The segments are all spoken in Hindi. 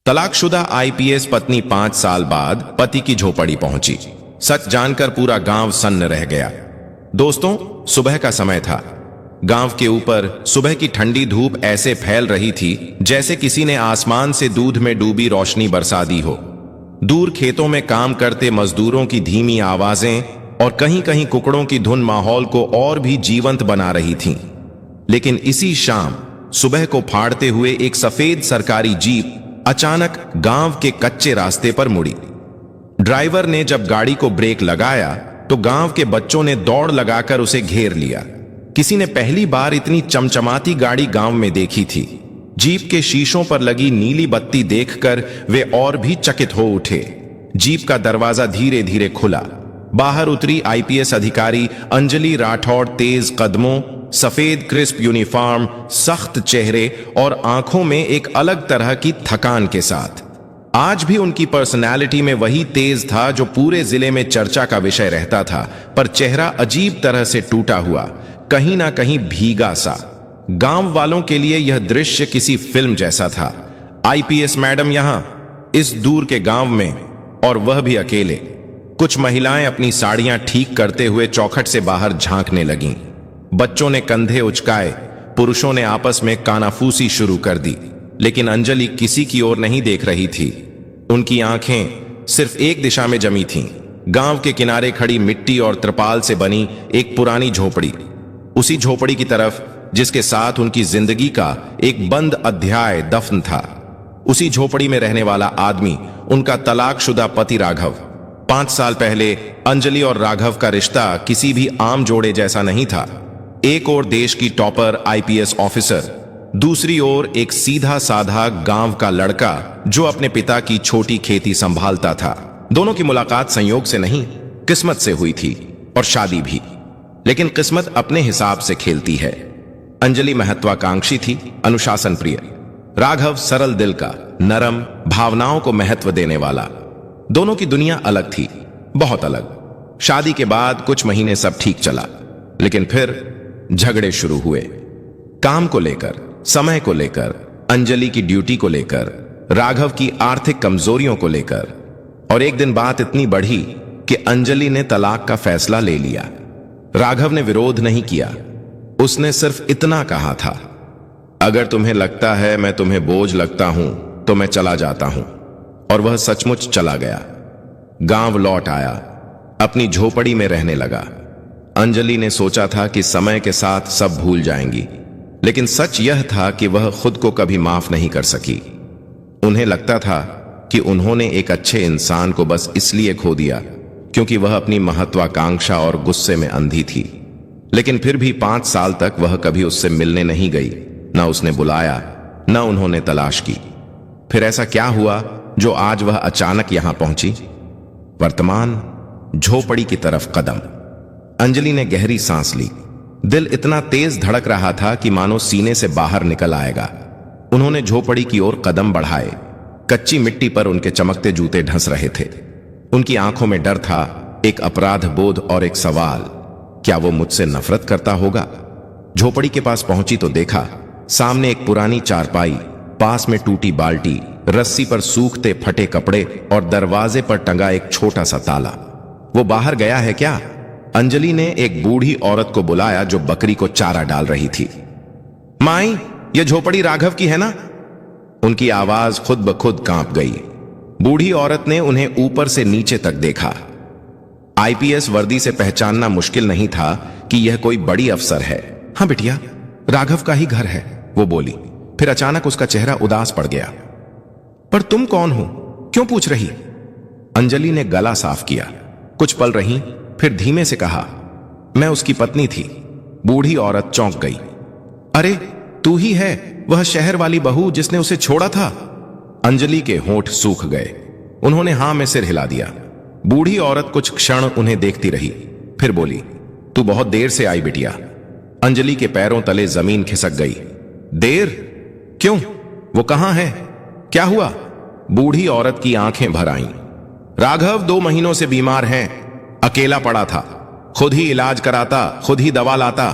तलाकशुदा आईपीएस पत्नी 5 साल बाद पति की झोपड़ी पहुंची। सच जानकर पूरा गांव सन्न रह गया। दोस्तों, सुबह का समय था। गांव के ऊपर सुबह की ठंडी धूप ऐसे फैल रही थी जैसे किसी ने आसमान से दूध में डूबी रोशनी बरसा दी हो। दूर खेतों में काम करते मजदूरों की धीमी आवाजें और कहीं कहीं कुकड़ों की धुन माहौल को और भी जीवंत बना रही थीं। लेकिन इसी शाम सुबह को फाड़ते हुए एक सफेद सरकारी जीप अचानक गांव के कच्चे रास्ते पर मुड़ी। ड्राइवर ने जब गाड़ी को ब्रेक लगाया तो गांव के बच्चों ने दौड़ लगाकर उसे घेर लिया। किसी ने पहली बार इतनी चमचमाती गाड़ी गांव में देखी थी। जीप के शीशों पर लगी नीली बत्ती देखकर वे और भी चकित हो उठे। जीप का दरवाजा धीरे धीरे खुला। बाहर उतरी आईपीएस अधिकारी अंजलि राठौड़, तेज कदमों, सफेद क्रिस्प यूनिफॉर्म, सख्त चेहरे और आंखों में एक अलग तरह की थकान के साथ। आज भी उनकी पर्सनैलिटी में वही तेज था जो पूरे जिले में चर्चा का विषय रहता था, पर चेहरा अजीब तरह से टूटा हुआ, कहीं ना कहीं भीगा सा। गांव वालों के लिए यह दृश्य किसी फिल्म जैसा था। आईपीएस मैडम यहां, इस दूर के गांव में, और वह भी अकेले। कुछ महिलाएं अपनी साड़ियां ठीक करते हुए चौखट से बाहर झांकने लगीं। बच्चों ने कंधे उचकाए, पुरुषों ने आपस में कानाफूसी शुरू कर दी, लेकिन अंजलि किसी की ओर नहीं देख रही थी। उनकी आंखें सिर्फ एक दिशा में जमी थीं, गांव के किनारे खड़ी मिट्टी और त्रिपाल से बनी एक पुरानी झोपड़ी। उसी झोपड़ी की तरफ जिसके साथ उनकी जिंदगी का एक बंद अध्याय दफन था। उसी झोपड़ी में रहने वाला आदमी उनका तलाकशुदा पति राघव। 5 साल पहले अंजलि और राघव का रिश्ता किसी भी आम जोड़े जैसा नहीं था। एक ओर देश की टॉपर आईपीएस ऑफिसर, दूसरी ओर एक सीधा साधा गांव का लड़का जो अपने पिता की छोटी खेती संभालता था। दोनों की मुलाकात संयोग से नहीं, किस्मत से हुई थी, और शादी भी। लेकिन किस्मत अपने हिसाब से खेलती है। अंजलि महत्वाकांक्षी थी, अनुशासन प्रिय। राघव सरल दिल का, नरम, भावनाओं को महत्व देने वाला। दोनों की दुनिया अलग थी, बहुत अलग। शादी के बाद कुछ महीने सब ठीक चला, लेकिन फिर झगड़े शुरू हुए। काम को लेकर, समय को लेकर, अंजलि की ड्यूटी को लेकर, राघव की आर्थिक कमजोरियों को लेकर। और एक दिन बात इतनी बढ़ी कि अंजलि ने तलाक का फैसला ले लिया। राघव ने विरोध नहीं किया, उसने सिर्फ इतना कहा था, अगर तुम्हें लगता है मैं तुम्हें बोझ लगता हूं तो मैं चला जाता हूं। और वह सचमुच चला गया। गांव लौट आया, अपनी झोपड़ी में रहने लगा। अंजलि ने सोचा था कि समय के साथ सब भूल जाएंगी, लेकिन सच यह था कि वह खुद को कभी माफ नहीं कर सकी। उन्हें लगता था कि उन्होंने एक अच्छे इंसान को बस इसलिए खो दिया क्योंकि वह अपनी महत्वाकांक्षा और गुस्से में अंधी थी। लेकिन फिर भी 5 साल तक वह कभी उससे मिलने नहीं गई, न उसने बुलाया, न उन्होंने तलाश की। फिर ऐसा क्या हुआ जो आज वह अचानक यहां पहुंची? वर्तमान झोपड़ी की तरफ कदम। अंजलि ने गहरी सांस ली। दिल इतना तेज धड़क रहा था कि मानो सीने से बाहर निकल आएगा। उन्होंने झोपड़ी की ओर कदम बढ़ाए। कच्ची मिट्टी पर उनके चमकते जूते ढस रहे थे। उनकी आंखों में डर था, एक अपराध बोध और एक सवाल, क्या वो मुझसे नफरत करता होगा? झोपड़ी के पास पहुंची तो देखा, सामने एक पुरानी चारपाई, पास में टूटी बाल्टी, रस्सी पर सूखते फटे कपड़े और दरवाजे पर टंगा एक छोटा सा ताला। वो बाहर गया है क्या? अंजलि ने एक बूढ़ी औरत को बुलाया जो बकरी को चारा डाल रही थी। माई, ये झोपड़ी राघव की है ना? उनकी आवाज खुद ब खुद कांप गई। बूढ़ी औरत ने उन्हें ऊपर से नीचे तक देखा। आईपीएस वर्दी से पहचानना मुश्किल नहीं था कि यह कोई बड़ी अफसर है। हाँ बिटिया, राघव का ही घर है, वो बोली। फिर अचानक उसका चेहरा उदास पड़ गया। पर तुम कौन हो? क्यों पूछ रही? अंजलि ने गला साफ किया। कुछ पल रही, फिर धीमे से कहा, मैं उसकी पत्नी थी। बूढ़ी औरत चौंक गई। अरे, तू ही है वह शहर वाली बहू जिसने उसे छोड़ा था? अंजलि के होंठ सूख गए। उन्होंने हां में सिर हिला दिया। बूढ़ी औरत कुछ क्षण उन्हें देखती रही, फिर बोली, तू बहुत देर से आई बिटिया। अंजलि के पैरों तले जमीन खिसक गई। देर? क्यों? वो कहां है? क्या हुआ? बूढ़ी औरत की आंखें भर आईं। राघव 2 महीनों से बीमार हैं, अकेला पड़ा था, खुद ही इलाज कराता, खुद ही दवा लाता,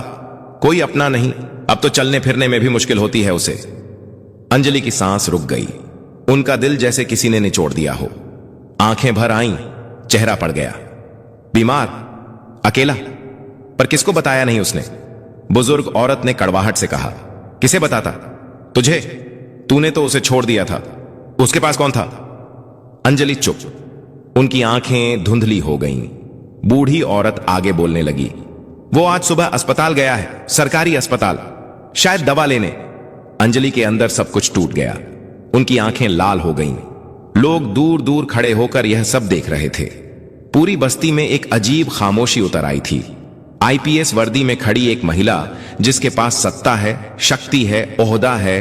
कोई अपना नहीं। अब तो चलने फिरने में भी मुश्किल होती है उसे। अंजलि की सांस रुक गई। उनका दिल जैसे किसी ने निचोड़ दिया हो। आंखें भर आईं, चेहरा पड़ गया। बीमार, अकेला, पर किसको बताया नहीं उसने? बुजुर्ग औरत ने कड़वाहट से कहा, किसे बताता? तुझे? तूने तो उसे छोड़ दिया था। उसके पास कौन था? अंजलि चुप। उनकी आंखें धुंधली हो गईं। बूढ़ी औरत आगे बोलने लगी, वो आज सुबह अस्पताल गया है, सरकारी अस्पताल, शायद दवा लेने। अंजलि के अंदर सब कुछ टूट गया। उनकी आंखें लाल हो गईं। लोग दूर दूर खड़े होकर यह सब देख रहे थे। पूरी बस्ती में एक अजीब खामोशी उतर आई थी। आईपीएस वर्दी में खड़ी एक महिला, जिसके पास सत्ता है, शक्ति है, ओहदा है,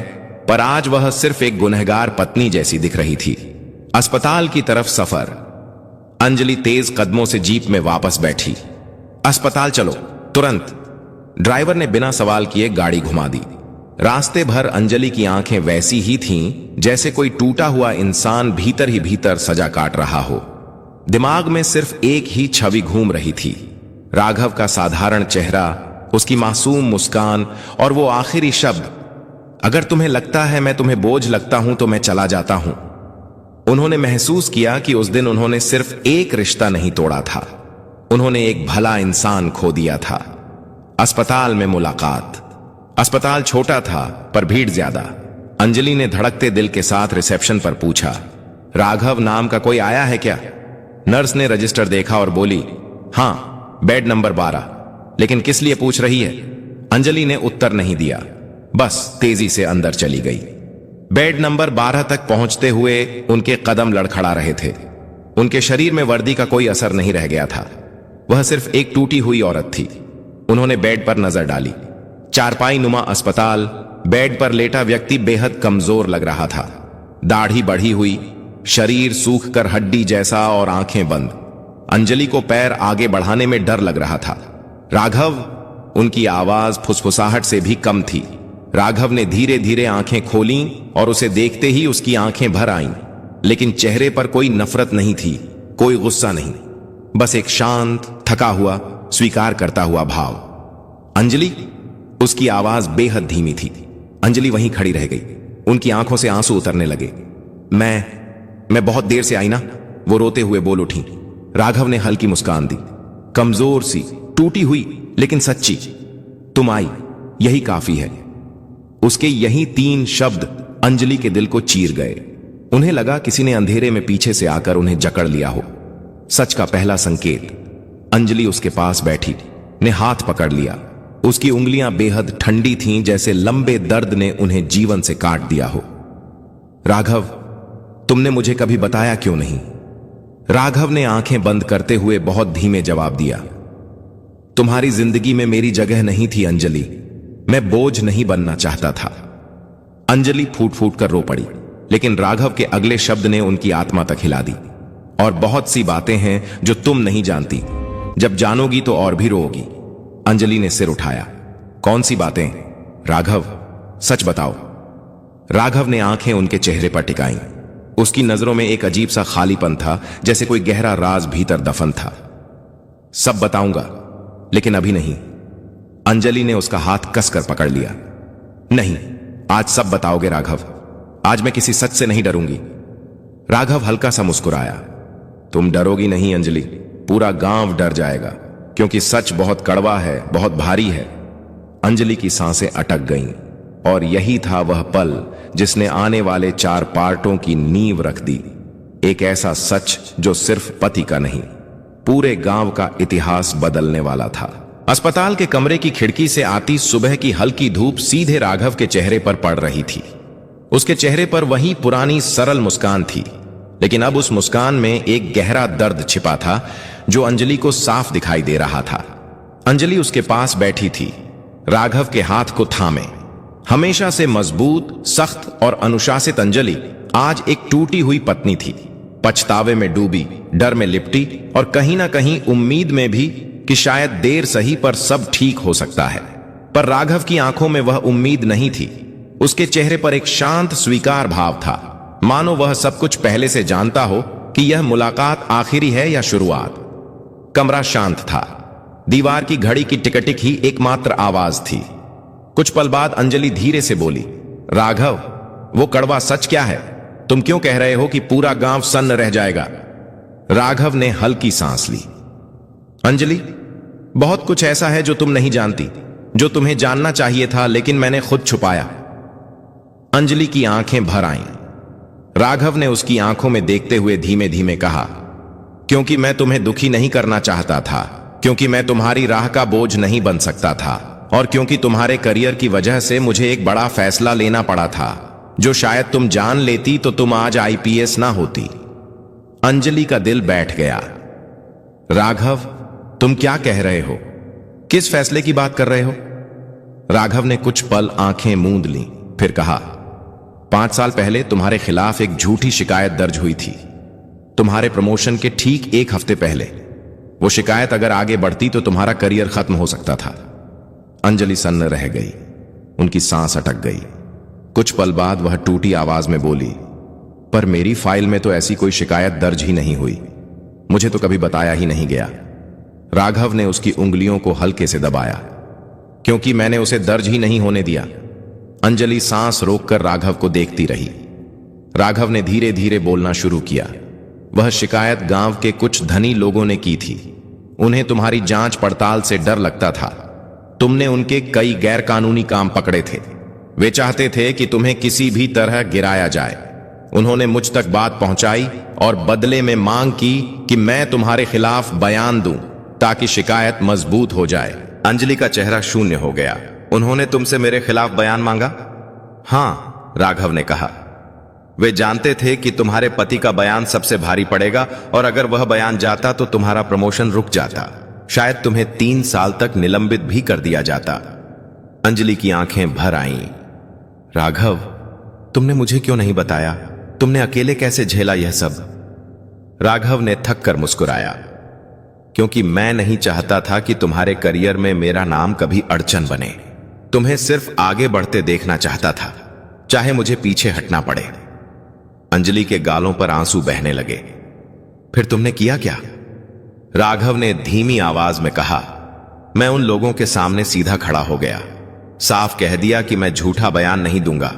पर आज वह सिर्फ एक गुनहगार पत्नी जैसी दिख रही थी। अस्पताल की तरफ सफर। अंजलि तेज कदमों से जीप में वापस बैठी। अस्पताल चलो, तुरंत। ड्राइवर ने बिना सवाल किए गाड़ी घुमा दी। रास्ते भर अंजलि की आंखें वैसी ही थीं जैसे कोई टूटा हुआ इंसान भीतर ही भीतर सजा काट रहा हो। दिमाग में सिर्फ एक ही छवि घूम रही थी, राघव का साधारण चेहरा, उसकी मासूम मुस्कान और वो आखिरी शब्द, अगर तुम्हें लगता है मैं तुम्हें बोझ लगता हूं तो मैं चला जाता हूं। उन्होंने महसूस किया कि उस दिन उन्होंने सिर्फ एक रिश्ता नहीं तोड़ा था, उन्होंने एक भला इंसान खो दिया था। अस्पताल में मुलाकात। अस्पताल छोटा था पर भीड़ ज्यादा। अंजलि ने धड़कते दिल के साथ रिसेप्शन पर पूछा, राघव नाम का कोई आया है क्या? नर्स ने रजिस्टर देखा और बोली, हां, बेड नंबर 12। लेकिन किस लिए पूछ रही है? अंजलि ने उत्तर नहीं दिया, बस तेजी से अंदर चली गई। बेड नंबर 12 तक पहुंचते हुए उनके कदम लड़खड़ा रहे थे। उनके शरीर में वर्दी का कोई असर नहीं रह गया था। वह सिर्फ एक टूटी हुई औरत थी। उन्होंने बेड पर नजर डाली। चारपाई नुमा अस्पताल। बेड पर लेटा व्यक्ति बेहद कमजोर लग रहा था। दाढ़ी बढ़ी हुई, शरीर सूख कर हड्डी जैसा और आंखें बंद। अंजलि को पैर आगे बढ़ाने में डर लग रहा था। राघव? उनकी आवाज फुसफुसाहट से भी कम थी। राघव ने धीरे धीरे आंखें खोलीं और उसे देखते ही उसकी आंखें भर आईं, लेकिन चेहरे पर कोई नफरत नहीं थी, कोई गुस्सा नहीं, बस एक शांत, थका हुआ, स्वीकार करता हुआ भाव। अंजलि? उसकी आवाज बेहद धीमी थी। अंजलि वहीं खड़ी रह गई। उनकी आंखों से आंसू उतरने लगे। मैं बहुत देर से आई ना, वो रोते हुए बोल उठी। राघव ने हल्की मुस्कान दी, कमजोर सी, टूटी हुई, लेकिन सच्ची। तुम आई, यही काफी है। उसके यही 3 शब्द अंजलि के दिल को चीर गए। उन्हें लगा किसी ने अंधेरे में पीछे से आकर उन्हें जकड़ लिया हो। सच का पहला संकेत। अंजलि उसके पास बैठी ने हाथ पकड़ लिया। उसकी उंगलियां बेहद ठंडी थीं, जैसे लंबे दर्द ने उन्हें जीवन से काट दिया हो। राघव, तुमने मुझे कभी बताया क्यों नहीं? राघव ने आंखें बंद करते हुए बहुत धीमे जवाब दिया, तुम्हारी जिंदगी में मेरी जगह नहीं थी अंजलि। मैं बोझ नहीं बनना चाहता था। अंजलि फूट फूट कर रो पड़ी, लेकिन राघव के अगले शब्द ने उनकी आत्मा तक हिला दी। और बहुत सी बातें हैं जो तुम नहीं जानती, जब जानोगी तो और भी रोओगी। अंजलि ने सिर उठाया। कौन सी बातें? राघव, सच बताओ। राघव ने आंखें उनके चेहरे पर टिकाईं। उसकी नजरों में एक अजीब सा खालीपन था, जैसे कोई गहरा राज भीतर दफन था। सब बताऊंगा, लेकिन अभी नहीं। अंजलि ने उसका हाथ कसकर पकड़ लिया। नहीं, आज सब बताओगे राघव। आज मैं किसी सच से नहीं डरूंगी। राघव हल्का सा मुस्कुराया। तुम डरोगी नहीं अंजलि, पूरा गांव डर जाएगा, क्योंकि सच बहुत कड़वा है, बहुत भारी है। अंजलि की सांसें अटक गईं, और यही था वह पल जिसने आने वाले 4 पार्टों की नींव रख दी। एक ऐसा सच जो सिर्फ पति का नहीं, पूरे गांव का इतिहास बदलने वाला था। अस्पताल के कमरे की खिड़की से आती सुबह की हल्की धूप सीधे राघव के चेहरे पर पड़ रही थी। उसके चेहरे पर वही पुरानी सरल मुस्कान थी, लेकिन अब उस मुस्कान में एक गहरा दर्द छिपा था जो अंजलि को साफ दिखाई दे रहा था। अंजलि उसके पास बैठी थी, राघव के हाथ को थामे। हमेशा से मजबूत, सख्त और अनुशासित अंजलि आज एक टूटी हुई पत्नी थी, पछतावे में डूबी, डर में लिपटी और कहीं ना कहीं उम्मीद में भी कि शायद देर सही पर सब ठीक हो सकता है। पर राघव की आंखों में वह उम्मीद नहीं थी। उसके चेहरे पर एक शांत स्वीकार भाव था, मानो वह सब कुछ पहले से जानता हो कि यह मुलाकात आखिरी है या शुरुआत। कमरा शांत था। दीवार की घड़ी की टिकटिक ही एकमात्र आवाज थी। कुछ पल बाद अंजलि धीरे से बोली, राघव, वो कड़वा सच क्या है? तुम क्यों कह रहे हो कि पूरा गांव सन्न रह जाएगा? राघव ने हल्की सांस ली। अंजलि, बहुत कुछ ऐसा है जो तुम नहीं जानती, जो तुम्हें जानना चाहिए था, लेकिन मैंने खुद छुपाया। अंजलि की आंखें भर आईं। राघव ने उसकी आंखों में देखते हुए धीमे धीमे कहा, क्योंकि मैं तुम्हें दुखी नहीं करना चाहता था, क्योंकि मैं तुम्हारी राह का बोझ नहीं बन सकता था, और क्योंकि तुम्हारे करियर की वजह से मुझे एक बड़ा फैसला लेना पड़ा था, जो शायद तुम जान लेती तो तुम आज आईपीएस ना होती। अंजलि का दिल बैठ गया। राघव, तुम क्या कह रहे हो? किस फैसले की बात कर रहे हो? राघव ने कुछ पल आंखें मूंद लीं, फिर कहा, 5 साल पहले तुम्हारे खिलाफ एक झूठी शिकायत दर्ज हुई थी, तुम्हारे प्रमोशन के ठीक 1 हफ्ते पहले। वो शिकायत अगर आगे बढ़ती तो तुम्हारा करियर खत्म हो सकता था। अंजलि सन्न रह गई, उनकी सांस अटक गई। कुछ पल बाद वह टूटी आवाज में बोली, पर मेरी फाइल में तो ऐसी कोई शिकायत दर्ज ही नहीं हुई, मुझे तो कभी बताया ही नहीं गया। राघव ने उसकी उंगलियों को हल्के से दबाया, क्योंकि मैंने उसे दर्ज ही नहीं होने दिया। अंजलि सांस रोककर राघव को देखती रही। राघव ने धीरे धीरे बोलना शुरू किया। वह शिकायत गांव के कुछ धनी लोगों ने की थी। उन्हें तुम्हारी जांच पड़ताल से डर लगता था। तुमने उनके कई गैरकानूनी काम पकड़े थे। वे चाहते थे कि तुम्हें किसी भी तरह गिराया जाए। उन्होंने मुझ तक बात पहुंचाई और बदले में मांग की कि मैं तुम्हारे खिलाफ बयान दूं, ताकि शिकायत मजबूत हो जाए। अंजलि का चेहरा शून्य हो गया। उन्होंने तुमसे मेरे खिलाफ बयान मांगा? हां, राघव ने कहा। वे जानते थे कि तुम्हारे पति का बयान सबसे भारी पड़ेगा, और अगर वह बयान जाता तो तुम्हारा प्रमोशन रुक जाता, शायद तुम्हें 3 साल तक निलंबित भी कर दिया जाता। अंजलि की आंखें भर आईं। राघव, तुमने मुझे क्यों नहीं बताया? तुमने अकेले कैसे झेला यह सब? राघव ने थक कर मुस्कुराया, क्योंकि मैं नहीं चाहता था कि तुम्हारे करियर में मेरा नाम कभी अड़चन बने। तुम्हें सिर्फ आगे बढ़ते देखना चाहता था, चाहे मुझे पीछे हटना पड़े। अंजलि के गालों पर आंसू बहने लगे। फिर तुमने किया क्या? राघव ने धीमी आवाज में कहा, मैं उन लोगों के सामने सीधा खड़ा हो गया। साफ कह दिया कि मैं झूठा बयान नहीं दूंगा।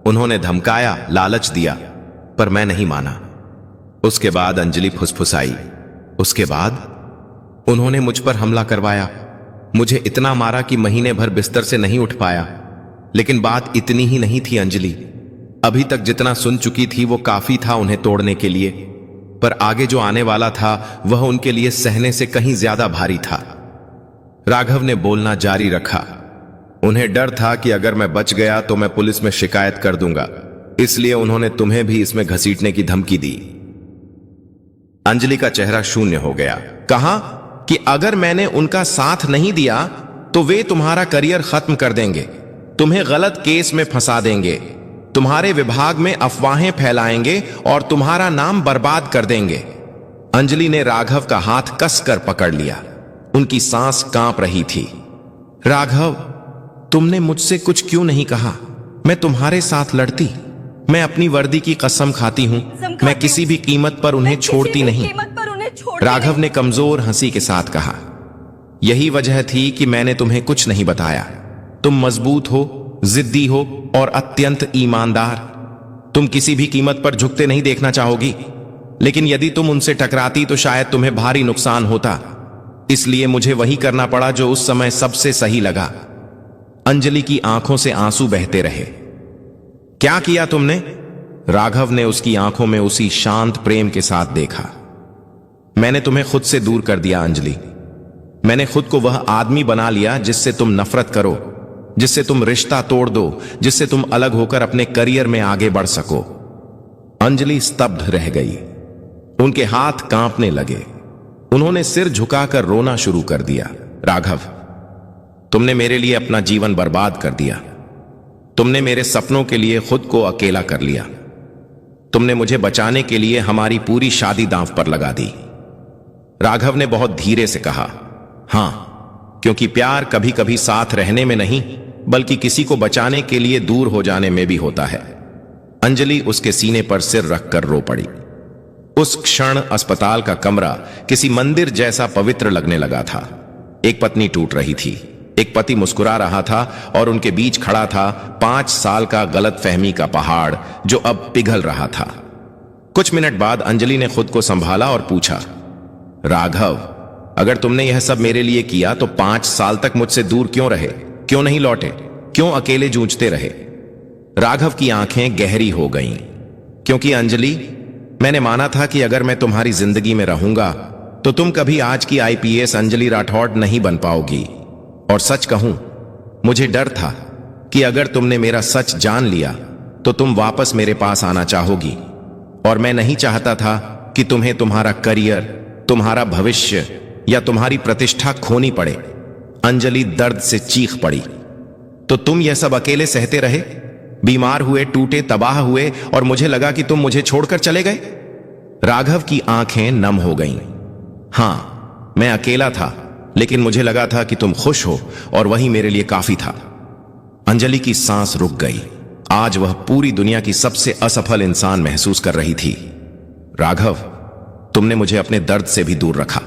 उन्होंने धमकाया, लालच दिया, पर मैं नहीं माना। उसके बाद अंजलि फुसफुसाई, उसके बाद उन्होंने मुझ पर हमला करवाया। मुझे इतना मारा कि महीने भर बिस्तर से नहीं उठ पाया। लेकिन बात इतनी ही नहीं थी अंजलि। अभी तक जितना सुन चुकी थी वो काफी था उन्हें तोड़ने के लिए, पर आगे जो आने वाला था वह उनके लिए सहने से कहीं ज्यादा भारी था। राघव ने बोलना जारी रखा। उन्हें डर था कि अगर मैं बच गया तो मैं पुलिस में शिकायत कर दूंगा, इसलिए उन्होंने तुम्हें भी इसमें घसीटने की धमकी दी। अंजलि का चेहरा शून्य हो गया। कहा कि अगर मैंने उनका साथ नहीं दिया तो वे तुम्हारा करियर खत्म कर देंगे, तुम्हें गलत केस में फंसा देंगे, तुम्हारे विभाग में अफवाहें फैलाएंगे और तुम्हारा नाम बर्बाद कर देंगे। अंजलि ने राघव का हाथ कसकर पकड़ लिया। उनकी सांस कांप रही थी। राघव, तुमने मुझसे कुछ क्यों नहीं कहा? मैं तुम्हारे साथ लड़ती। मैं अपनी वर्दी की कसम खाती हूं, मैं किसी भी कीमत पर उन्हें छोड़ती नहीं। राघव ने कमजोर हंसी के साथ कहा, यही वजह थी कि मैंने तुम्हें कुछ नहीं बताया। तुम मजबूत हो, जिद्दी हो और अत्यंत ईमानदार। तुम किसी भी कीमत पर झुकते नहीं देखना चाहोगी, लेकिन यदि तुम उनसे टकराती तो शायद तुम्हें भारी नुकसान होता। इसलिए मुझे वही करना पड़ा जो उस समय सबसे सही लगा। अंजलि की आंखों से आंसू बहते रहे। क्या किया तुमने? राघव ने उसकी आंखों में उसी शांत प्रेम के साथ देखा। मैंने तुम्हें खुद से दूर कर दिया अंजलि। मैंने खुद को वह आदमी बना लिया जिससे तुम नफरत करो, जिससे तुम रिश्ता तोड़ दो, जिससे तुम अलग होकर अपने करियर में आगे बढ़ सको। अंजलि स्तब्ध रह गई। उनके हाथ कांपने लगे। उन्होंने सिर झुकाकर रोना शुरू कर दिया। राघव, तुमने मेरे लिए अपना जीवन बर्बाद कर दिया। तुमने मेरे सपनों के लिए खुद को अकेला कर लिया। तुमने मुझे बचाने के लिए हमारी पूरी शादी दांव पर लगा दी। राघव ने बहुत धीरे से कहा, हां, क्योंकि प्यार कभी कभी साथ रहने में नहीं, बल्कि किसी को बचाने के लिए दूर हो जाने में भी होता है। अंजलि उसके सीने पर सिर रखकर रो पड़ी। उस क्षण अस्पताल का कमरा किसी मंदिर जैसा पवित्र लगने लगा था। एक पत्नी टूट रही थी, एक पति मुस्कुरा रहा था और उनके बीच खड़ा था 5 साल का गलतफहमी का पहाड़ जो अब पिघल रहा था। कुछ मिनट बाद अंजलि ने खुद को संभाला और पूछा, राघव, अगर तुमने यह सब मेरे लिए किया तो 5 साल तक मुझसे दूर क्यों रहे? क्यों नहीं लौटे? क्यों अकेले जूझते रहे? राघव की आंखें गहरी हो गईं, क्योंकि अंजलि, मैंने माना था कि अगर मैं तुम्हारी जिंदगी में रहूंगा तो तुम कभी आज की आईपीएस अंजलि राठौड़ नहीं बन पाओगी। और सच कहूं, मुझे डर था कि अगर तुमने मेरा सच जान लिया तो तुम वापस मेरे पास आना चाहोगी, और मैं नहीं चाहता था कि तुम्हें तुम्हारा करियर, तुम्हारा भविष्य या तुम्हारी प्रतिष्ठा खोनी पड़े। अंजलि दर्द से चीख पड़ी। तो तुम यह सब अकेले सहते रहे, बीमार हुए, टूटे, तबाह हुए, और मुझे लगा कि तुम मुझे छोड़कर चले गए? राघव की आंखें नम हो गईं। हां, मैं अकेला था, लेकिन मुझे लगा था कि तुम खुश हो और वही मेरे लिए काफी था। अंजलि की सांस रुक गई। आज वह पूरी दुनिया की सबसे असफल इंसान महसूस कर रही थी। राघव, तुमने मुझे अपने दर्द से भी दूर रखा,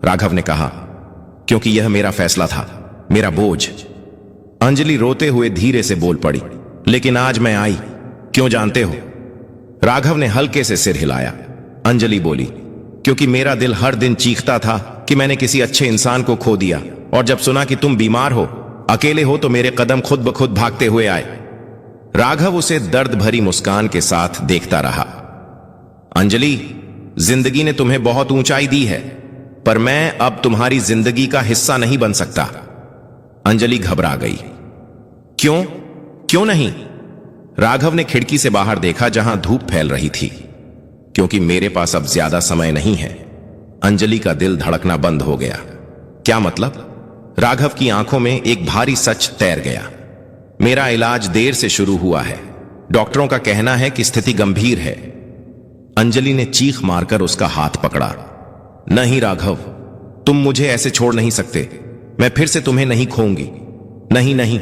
राघव ने कहा, क्योंकि यह मेरा फैसला था, मेरा बोझ। अंजलि रोते हुए धीरे से बोल पड़ी, लेकिन आज मैं आई, क्यों जानते हो? राघव ने हल्के से सिर हिलाया। अंजलि बोली, क्योंकि मेरा दिल हर दिन चीखता था कि मैंने किसी अच्छे इंसान को खो दिया, और जब सुना कि तुम बीमार हो, अकेले हो, तो मेरे कदम खुद ब खुद भागते हुए आए। राघव उसे दर्द भरी मुस्कान के साथ देखता रहा। अंजलि, जिंदगी ने तुम्हें बहुत ऊंचाई दी है, पर मैं अब तुम्हारी जिंदगी का हिस्सा नहीं बन सकता। अंजलि घबरा गई। क्यों? क्यों नहीं? राघव ने खिड़की से बाहर देखा, जहां धूप फैल रही थी। क्योंकि मेरे पास अब ज्यादा समय नहीं है। अंजलि का दिल धड़कना बंद हो गया। क्या मतलब? राघव की आंखों में एक भारी सच तैर गया। मेरा इलाज देर से शुरू हुआ है। डॉक्टरों का कहना है कि स्थिति गंभीर है। अंजलि ने चीख मारकर उसका हाथ पकड़ा। नहीं राघव, तुम मुझे ऐसे छोड़ नहीं सकते। मैं फिर से तुम्हें नहीं खोऊंगी। नहीं नहीं।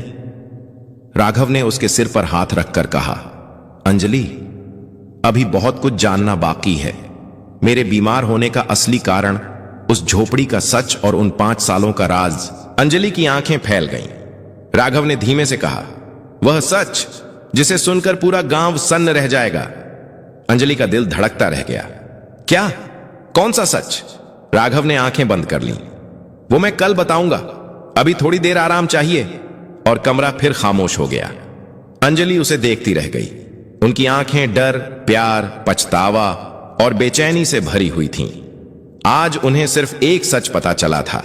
राघव ने उसके सिर पर हाथ रखकर कहा, अंजलि, अभी बहुत कुछ जानना बाकी है। मेरे बीमार होने का असली कारण, उस झोपड़ी का सच और उन 5 सालों का राज। अंजलि की आंखें फैल गईं। राघव ने धीमे से कहा, वह सच जिसे सुनकर पूरा गांव सन्न रह जाएगा। अंजलि का दिल धड़कता रह गया। क्या? कौन सा सच? राघव ने आंखें बंद कर लीं। वो मैं कल बताऊंगा, अभी थोड़ी देर आराम चाहिए। और कमरा फिर खामोश हो गया। अंजलि उसे देखती रह गई। उनकी आंखें डर, प्यार, पछतावा और बेचैनी से भरी हुई थीं। आज उन्हें सिर्फ एक सच पता चला था,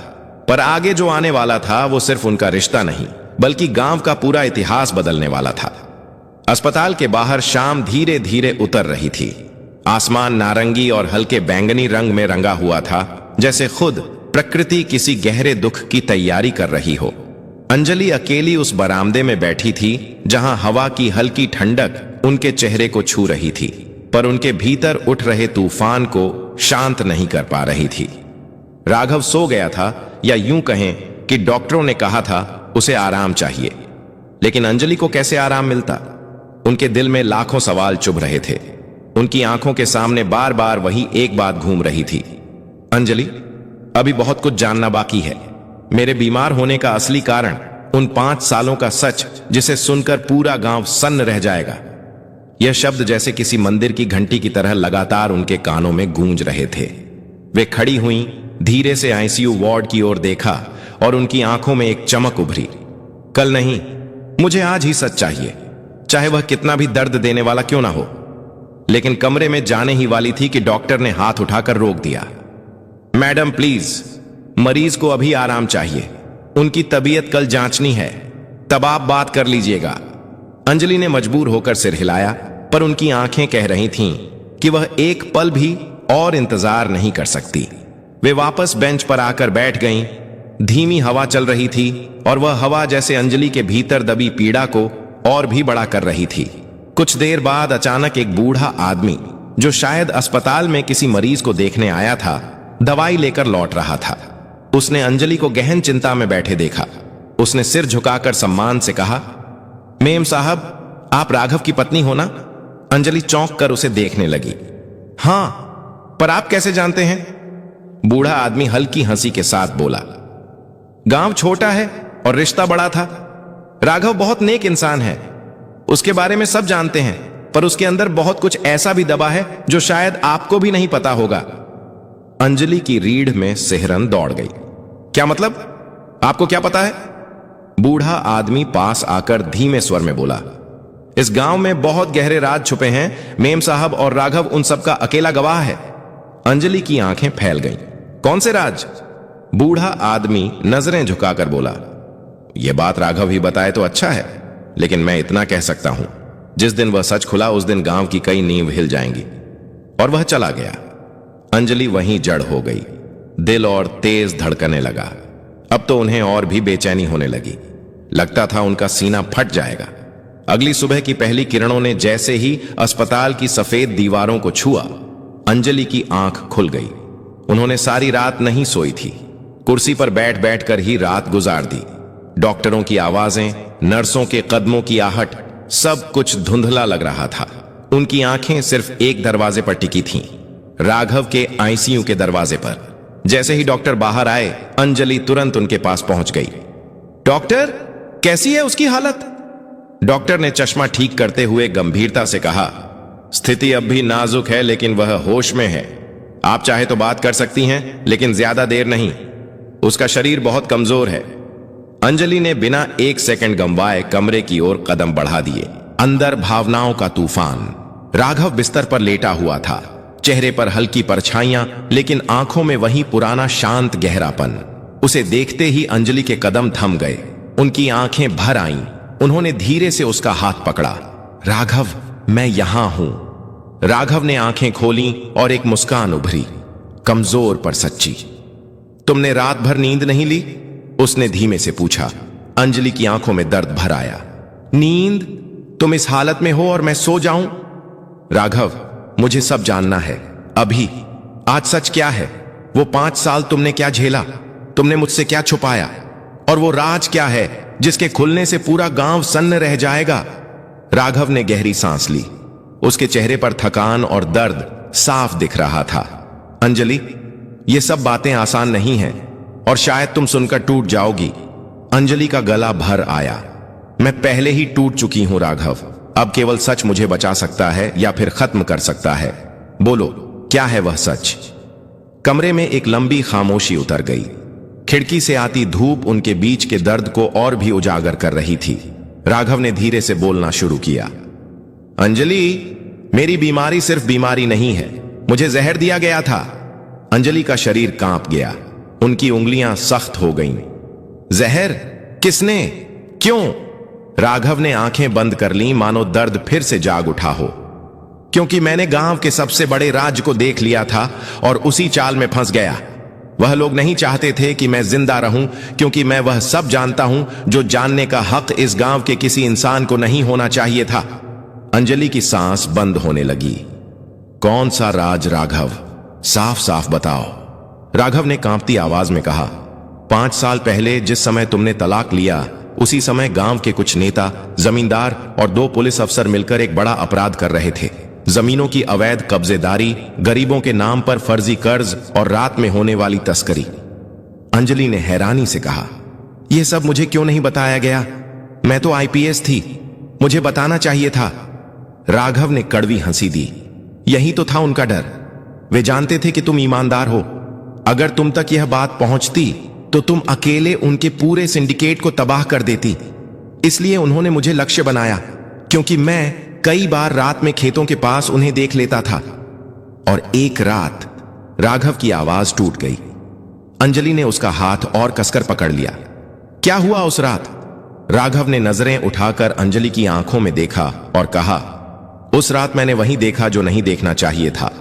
पर आगे जो आने वाला था वो सिर्फ उनका रिश्ता नहीं, बल्कि गांव का पूरा इतिहास बदलने वाला था। अस्पताल के बाहर शाम धीरे धीरे उतर रही थी। आसमान नारंगी और हल्के बैंगनी रंग में रंगा हुआ था, जैसे खुद प्रकृति किसी गहरे दुख की तैयारी कर रही हो। अंजलि अकेली उस बरामदे में बैठी थी, जहां हवा की हल्की ठंडक उनके चेहरे को छू रही थी, पर उनके भीतर उठ रहे तूफान को शांत नहीं कर पा रही थी। राघव सो गया था, या यूं कहें कि डॉक्टरों ने कहा था उसे आराम चाहिए। लेकिन अंजलि को कैसे आराम मिलता? उनके दिल में लाखों सवाल चुभ रहे थे। उनकी आंखों के सामने बार बार वही एक बात घूम रही थी, अंजलि, अभी बहुत कुछ जानना बाकी है। मेरे बीमार होने का असली कारण, उन 5 सालों का सच जिसे सुनकर पूरा गांव सन्न रह जाएगा। यह शब्द जैसे किसी मंदिर की घंटी की तरह लगातार उनके कानों में गूंज रहे थे। वे खड़ी हुईं, धीरे से आईसीयू वार्ड की ओर देखा और उनकी आंखों में एक चमक उभरी। कल नहीं, मुझे आज ही सच चाहिए, चाहे वह कितना भी दर्द देने वाला क्यों ना हो। लेकिन कमरे में जाने ही वाली थी कि डॉक्टर ने हाथ उठाकर रोक दिया। मैडम प्लीज, मरीज को अभी आराम चाहिए, उनकी तबीयत कल जांचनी है, तब आप बात कर लीजिएगा। अंजलि ने मजबूर होकर सिर हिलाया, पर उनकी आंखें कह रही थीं कि वह एक पल भी और इंतजार नहीं कर सकती। वे वापस बेंच पर आकर बैठ गईं। धीमी हवा चल रही थी और वह हवा जैसे अंजलि के भीतर दबी पीड़ा को और भी बड़ा कर रही थी। कुछ देर बाद अचानक एक बूढ़ा आदमी, जो शायद अस्पताल में किसी मरीज को देखने आया था, दवाई लेकर लौट रहा था। उसने अंजलि को गहन चिंता में बैठे देखा। उसने सिर झुकाकर सम्मान से कहा, मेम साहब, आप राघव की पत्नी हो ना? अंजलि चौंक कर उसे देखने लगी। हां, पर आप कैसे जानते हैं? बूढ़ा आदमी हल्की हंसी के साथ बोला, गांव छोटा है और रिश्ता बड़ा था। राघव बहुत नेक इंसान है, उसके बारे में सब जानते हैं, पर उसके अंदर बहुत कुछ ऐसा भी दबा है जो शायद आपको भी नहीं पता होगा। अंजलि की रीढ़ में सिहरन दौड़ गई। क्या मतलब? आपको क्या पता है? बूढ़ा आदमी पास आकर धीमे स्वर में बोला, इस गांव में बहुत गहरे राज छुपे हैं। मेम साहब और राघव उन सब का अकेला गवाह है। अंजलि की आंखें फैल गईं। कौन से राज? बूढ़ा आदमी नजरें झुकाकर बोला, यह बात राघव ही बताए तो अच्छा है, लेकिन मैं इतना कह सकता हूं, जिस दिन वह सच खुला उस दिन गांव की कई नींव हिल जाएंगी। और वह चला गया। अंजलि वहीं जड़ हो गई। दिल और तेज धड़कने लगा। अब तो उन्हें और भी बेचैनी होने लगी। लगता था उनका सीना फट जाएगा। अगली सुबह की पहली किरणों ने जैसे ही अस्पताल की सफेद दीवारों को छुआ, अंजलि की आंख खुल गई। उन्होंने सारी रात नहीं सोई थी। कुर्सी पर बैठ बैठकर ही रात गुजार दी। डॉक्टरों की आवाजें, नर्सों के कदमों की आहट, सब कुछ धुंधला लग रहा था। उनकी आंखें सिर्फ एक दरवाजे पर टिकी थीं, राघव के आईसीयू के दरवाजे पर। जैसे ही डॉक्टर बाहर आए, अंजलि तुरंत उनके पास पहुंच गई। डॉक्टर, कैसी है उसकी हालत? डॉक्टर ने चश्मा ठीक करते हुए गंभीरता से कहा, स्थिति अब भी नाजुक है, लेकिन वह होश में है। आप चाहे तो बात कर सकती हैं, लेकिन ज्यादा देर नहीं। उसका शरीर बहुत कमजोर है। अंजलि ने बिना एक सेकंड गंवाए कमरे की ओर कदम बढ़ा दिए। अंदर भावनाओं का तूफान। राघव बिस्तर पर लेटा हुआ था, चेहरे पर हल्की परछाइयां, लेकिन आंखों में वही पुराना शांत गहरापन। उसे देखते ही अंजलि के कदम थम गए। उनकी आंखें भर आईं। उन्होंने धीरे से उसका हाथ पकड़ा। राघव, मैं यहां हूं। राघव ने आंखें खोली और एक मुस्कान उभरी, कमजोर पर सच्ची। तुमने रात भर नींद नहीं ली? उसने धीमे से पूछा। अंजलि की आंखों में दर्द भर आया। नींद? तुम इस हालत में हो और मैं सो जाऊं? राघव, मुझे सब जानना है, अभी। आज सच क्या है? वो 5 साल तुमने क्या झेला? तुमने मुझसे क्या छुपाया? और वो राज क्या है जिसके खुलने से पूरा गांव सन्न रह जाएगा? राघव ने गहरी सांस ली। उसके चेहरे पर थकान और दर्द साफ दिख रहा था। अंजलि, ये सब बातें आसान नहीं हैं और शायद तुम सुनकर टूट जाओगी। अंजलि का गला भर आया। मैं पहले ही टूट चुकी हूं राघव। अब केवल सच मुझे बचा सकता है या फिर खत्म कर सकता है। बोलो, क्या है वह सच? कमरे में एक लंबी खामोशी उतर गई। खिड़की से आती धूप उनके बीच के दर्द को और भी उजागर कर रही थी। राघव ने धीरे से बोलना शुरू किया। अंजलि, मेरी बीमारी सिर्फ बीमारी नहीं है, मुझे जहर दिया गया था। अंजलि का शरीर कांप गया। उनकी उंगलियां सख्त हो गईं। जहर? किसने? क्यों? राघव ने आंखें बंद कर लीं, मानो दर्द फिर से जाग उठा हो। क्योंकि मैंने गांव के सबसे बड़े राज को देख लिया था और उसी चाल में फंस गया। वह लोग नहीं चाहते थे कि मैं जिंदा रहूं, क्योंकि मैं वह सब जानता हूं जो जानने का हक इस गांव के किसी इंसान को नहीं होना चाहिए था। अंजलि की सांस बंद होने लगी। कौन सा राज राघव? साफ साफ बताओ। राघव ने कांपती आवाज में कहा, 5 साल पहले जिस समय तुमने तलाक लिया, उसी समय गांव के कुछ नेता, जमींदार और 2 पुलिस अफसर मिलकर एक बड़ा अपराध कर रहे थे। जमीनों की अवैध कब्जेदारी, गरीबों के नाम पर फर्जी कर्ज और रात में होने वाली तस्करी। अंजलि ने हैरानी से कहा, यह सब मुझे क्यों नहीं बताया गया? मैं तो आईपीएस थी, मुझे बताना चाहिए था। राघव ने कड़वी हंसी दी। यही तो था उनका डर। वे जानते थे कि तुम ईमानदार हो। अगर तुम तक यह बात पहुंचती तो तुम अकेले उनके पूरे सिंडिकेट को तबाह कर देती। इसलिए उन्होंने मुझे लक्ष्य बनाया, क्योंकि मैं कई बार रात में खेतों के पास उन्हें देख लेता था। और एक रात, राघव की आवाज टूट गई। अंजलि ने उसका हाथ और कसकर पकड़ लिया। क्या हुआ उस रात? राघव ने नजरें उठाकर अंजलि की आंखों में देखा और कहा, उस रात मैंने वही देखा जो नहीं देखना चाहिए था।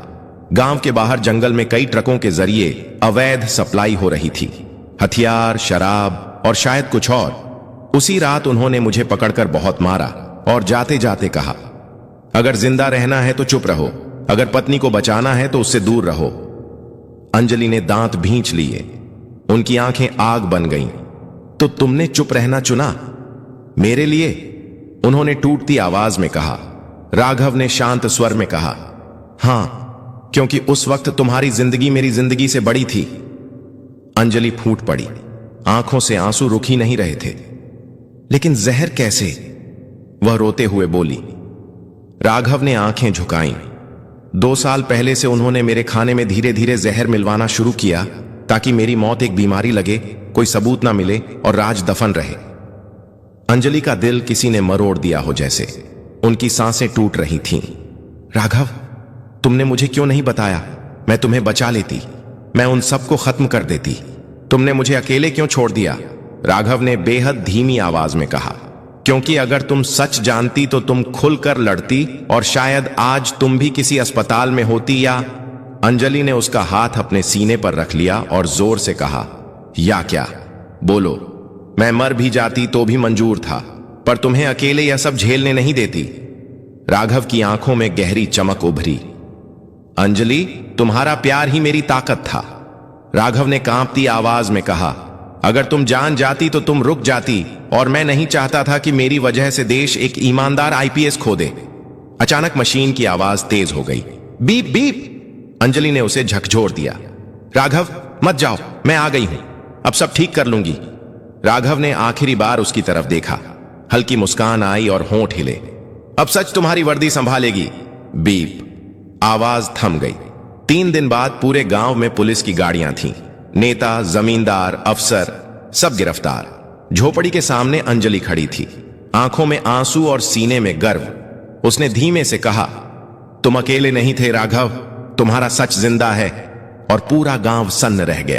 गांव के बाहर जंगल में कई ट्रकों के जरिए अवैध सप्लाई हो रही थी, हथियार, शराब और शायद कुछ और। उसी रात उन्होंने मुझे पकड़कर बहुत मारा और जाते जाते कहा, अगर जिंदा रहना है तो चुप रहो, अगर पत्नी को बचाना है तो उससे दूर रहो। अंजलि ने दांत भींच लिए। उनकी आंखें आग बन गईं। तो तुमने चुप रहना चुना मेरे लिए? उन्होंने टूटती आवाज में कहा। राघव ने शांत स्वर में कहा, हां, क्योंकि उस वक्त तुम्हारी जिंदगी मेरी जिंदगी से बड़ी थी। अंजलि फूट पड़ी। आंखों से आंसू रुक ही नहीं रहे थे। लेकिन जहर कैसे? वह रोते हुए बोली। राघव ने आंखें झुकाईं। 2 साल पहले से उन्होंने मेरे खाने में धीरे धीरे जहर मिलवाना शुरू किया ताकि मेरी मौत एक बीमारी लगे, कोई सबूत ना मिले और राज दफन रहे। अंजलि का दिल किसी ने मरोड़ दिया हो जैसे। उनकी सांसें टूट रही थीं। राघव, तुमने मुझे क्यों नहीं बताया? मैं तुम्हें बचा लेती, मैं उन सबको खत्म कर देती। तुमने मुझे अकेले क्यों छोड़ दिया? राघव ने बेहद धीमी आवाज में कहा। क्योंकि अगर तुम सच जानती तो तुम खुलकर लड़ती और शायद आज तुम भी किसी अस्पताल में होती या। अंजलि ने उसका हाथ अपने सीने पर रख लिया और जोर से कहा, या क्या? बोलो। मैं मर भी जाती तो भी मंजूर था, पर तुम्हें अकेले यह सब झेलने नहीं देती। राघव की आंखों में गहरी चमक उभरी। अंजलि, तुम्हारा प्यार ही मेरी ताकत था। राघव ने कांपती आवाज में कहा, अगर तुम जान जाती तो तुम रुक जाती, और मैं नहीं चाहता था कि मेरी वजह से देश एक ईमानदार आईपीएस खो दे। अचानक मशीन की आवाज तेज हो गई। Beep beep. अंजलि ने उसे झकझोर दिया। राघव, मत जाओ, मैं आ गई हूं, अब सब ठीक कर लूंगी। राघव ने आखिरी बार उसकी तरफ देखा। हल्की मुस्कान आई और होंठ हिले। अब सच तुम्हारी वर्दी संभालेगी। बीप। आवाज थम गई। 3 दिन बाद पूरे गांव में पुलिस की गाड़ियां थीं। नेता, जमींदार, अफसर, सब गिरफ्तार। झोपड़ी के सामने अंजलि खड़ी थी, आंखों में आंसू और सीने में गर्व। उसने धीमे से कहा, तुम अकेले नहीं थे राघव, तुम्हारा सच जिंदा है। और पूरा गांव सन्न रह गया।